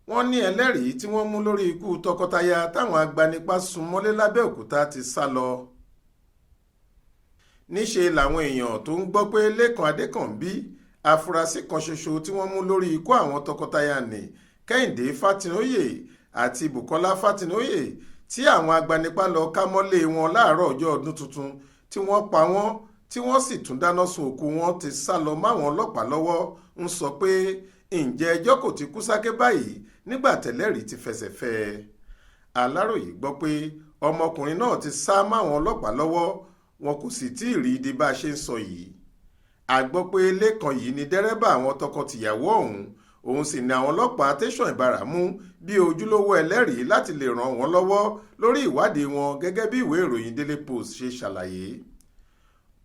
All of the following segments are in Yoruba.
wọ́n ní ẹlẹ́rìí tí wọ́n mú lórí ikú tọkọtaya táwọn agbanipa sún mọ́lé lábẹ́òkúta ti sá lọ. níṣe làwọn èèyàn tó ń gbọ́ pé lẹ́kan adékànbí afurasí kan ṣoṣo tí wọ́n mú lórí ikú àwọn tọkọtaya ní kẹ́hìndé fátinóyè àti bukola fátinóyè tí àwọn agbanipa lọ ká mọ́lé wọn láàárọ̀ ọjọ́ ọdún tuntun tí wọ́n pa wọ́n tí wọ́n sì tún dáná sun òkú wọn ti sá lọ máwọn ọlọ́pàá lọ́wọ́ ń sọ pé ǹjẹ́ ẹjọ́ kò ti kú sáké báyìí nígbà tẹ́lẹ̀rí ti fẹsẹ̀ fẹ́ ẹ. aláròyé gbọ́ pé ọmọkùnrin náà ti sá máwọn ọlọ́pàá lọ́wọ́ wọn kò sì tí ì rí di bá a ṣe ń sọ yìí. a gbọ́ pé lẹ́kan yìí ni dẹ́rẹ́bà àwọn tọkọ-tìyàwó òun sì ni àwọn ọlọ́pàá tẹ̀sán ìbára mú bí ojúlówó ẹlẹ́rìí láti lè ràn wọ́n lọ́wọ́ lórí ìwádìí wọn gẹ́gẹ́ bí ìwé ìròyìn Daily Post ṣe ṣàlàyé.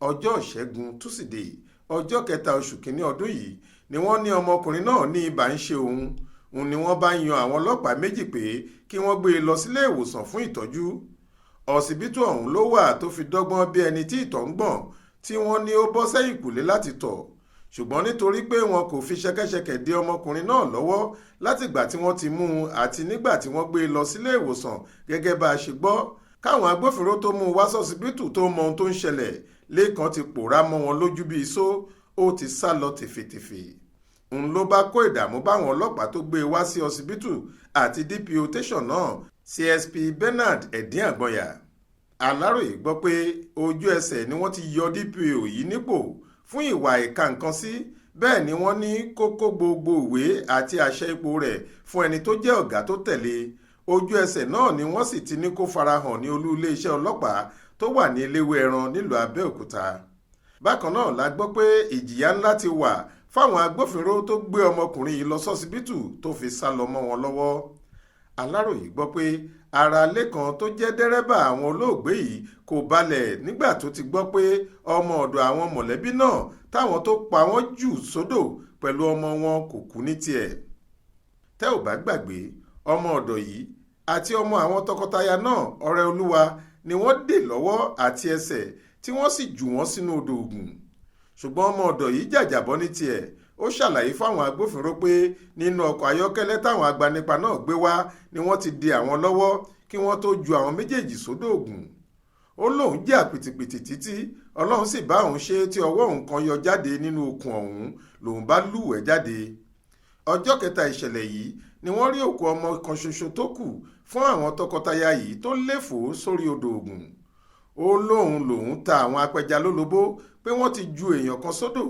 ọjọ́ ìṣẹ́gun túsídẹ̀ẹ́ ọjọ́ 3 oṣù kínní ọdún yìí ni wọ́n ní ọmọkùnrin náà ní ibà ń ṣe òun ni wọ́n bá yan àwọn ọlọ́pàá méjì pé kí wọ́n gbé e lọ sílé ìwòsàn fún ìtọ́jú. ọsibítù ọ̀hún ló wà tó fi dọ́gbọ́n bí ẹni tí ìtọ̀ ń gbọ̀n tí wọ́n ní ó bọ́ sẹ́yìn kùlé láti tọ̀, ṣùgbọ́n nítorí pé wọn kò fi ṣẹ̀kẹ̀ṣẹ̀kẹ̀ dé ọmọkùnrin náà lọ́wọ́ látìgbà tí wọ́n ti mú un àti nígbà tí wọ́n gbé e lọ sílé ìwòsàn gẹ́gẹ́ bá a ṣe gbọ́, káwọn agbófinró tó mú un wá sọ́sibítù tó mọ ohun tó ń ṣẹlẹ̀ lẹ́kan ti pòórá mọ́ wọn lójú bíi iṣó, ó ti sá lọ tèfètèfè. ń ló bá kó ìdààmú báwọn ọlọ́pàá tó gbé e wá sí ọsibítù àti DPO tẹ̀sán náà CSP Bernard ẹ̀dín àgbọ̀nyà. aláròyé gbọ́ pé ojú ẹsẹ̀ ni wọ́n ti yọ DPO yìí nípò fún ìwà ìka nǹkan sí, bẹ́ẹ̀ ni wọ́n ní kó kó gbogbo ìwé àti àṣẹ ipò rẹ̀ fún ẹni tó jẹ́ ọ̀gá tó tẹ̀lé. ojú ẹsẹ̀ náà ni wọ́n sì ti ní kó farahàn ní olú iléeṣẹ́ ọlọ́pàá tó wà ní eléwé ẹran nílùú Abẹ́òkúta. bákan náà la gbọ́ pé ìjìyà ńlá ti wà fáwọn agbófinró tó gbé ọmọkùnrin yìí lọ sọ́sibítù tó fi sá lọ mọ́ wọn lọ́wọ́. aláròyé gbọ́ pé ara lẹ́kan tó jẹ́ dẹ́rẹ́bà àwọn olóògbé yìí kò balẹ̀ nígbà tó ti gbọ́ pé ọmọ ọ̀dọ̀ àwọn mọ̀lẹ́bí náà táwọn tó pa wọ́n jù sódò pẹ̀lú ọmọ wọn kò kú ní tiẹ̀. tẹ́ ò bá gbàgbé ọmọ ọ̀dọ̀ yìí àti ọmọ àwọn tọkọtaya náà ọ̀rẹ́ olúwa ni wọ́n dè lọ́wọ́ àti ẹsẹ̀ tí wọ́n sì jù wọ́n sínú odò Ògùn. ṣùgbọ́n ọmọ ọ̀dọ̀ yìí jàjàbọ́ ní tiẹ̀. ó ṣàlàyé fáwọn agbófinró pé nínú ọkọ̀ ayọ́kẹ́lẹ́ táwọn agbanipa náà gbé wá ni wọ́n ti dè àwọn lọ́wọ́ kí wọ́n tó ju àwọn méjèèjì sódò Ògùn. ó lóun jẹ́ àpìtìpìtì títí Ọlọ́run sì bá òun ṣe tí ọwọ́ òun kan yọ jáde nínú okùn ọ̀hún lòun bá lúwẹ̀ẹ́ jáde. ọjọ́ kẹta ìṣẹ̀lẹ̀ yìí ni wọ́n rí òkú ọmọ kan ṣoṣo tó kù fún àwọn tọkọtaya yìí tó léfòó sórí odò Ògùn. ó lóun ta àwọn apẹja lólobó pé wọ́n ti ju èèyàn kan sódò.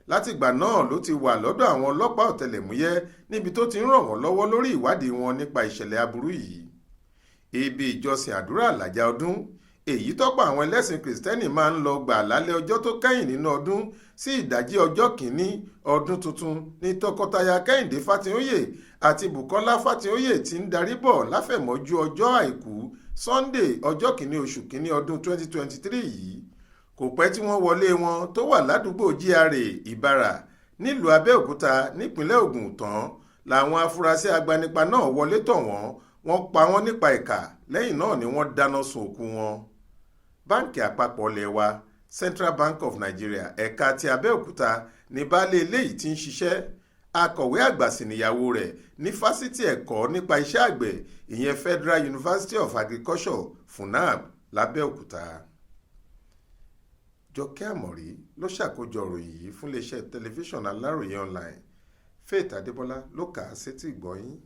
látìgbà náà ló ti wà lọ́dọ̀ àwọn ọlọ́pàá ọ̀tẹlẹ̀múyẹ́ níbi tó ti ń ràn wọ́n lọ́wọ́ lórí ìwádìí wọn nípa ìṣẹ̀lẹ̀ aburú yìí. ibi ìjọsìn àdúrà làjà ọdún èyí tọ́pọ̀ àwọn ẹlẹ́sìn kìrìsìtẹ́nì máa ń lọ gbà lálẹ́ ọjọ́ tó kẹ́yìn nínú ọdún sí ìdájí ọjọ́ kìíní ọdún tuntun ní tọkọtaya kẹ́hìndé fátinóyè àti bukola fátinóyè ti ń darí bọ̀ láfẹ̀mọ́jú ọjọ́ àìkú Sunday ọjọ́ kìíní oṣù kìíní ọdún 2023 yìí. kò pẹ́ tí wọ́n wọlé wọn tó wà ládùúgbò GRA Ìbàrà nílùú Abẹ́òkúta nípínlẹ̀ Ògùn tán làwọn afurasí agbanipa náà wọlé tọ̀ wọ́n pa wọ́n nípa ìkà lẹ́yìn náà ni wọ́n dáná sun òkú wọn. báǹkì àpapọ̀ ilẹ̀ wa Central Bank of Nigeria ẹ̀ka ti Abẹ́òkúta ní baálé eléyìí tí ń ṣiṣẹ́. akọ̀wé àgbà sì níyàwó rẹ̀ ní fásitì ẹ̀kọ́ nípa iṣẹ́ àgbẹ̀ ìyẹn Federal University of Agriculture FUNAB lábẹ́òkúta. Jọkẹ́ Àmọ̀rí ló ṣàkójọ ìròyìn yìí fún iléeṣẹ́ tẹlifíṣàn Aláròyé online. Faith Adébọ́lá ló kà á sétí ìgbọ́ yín.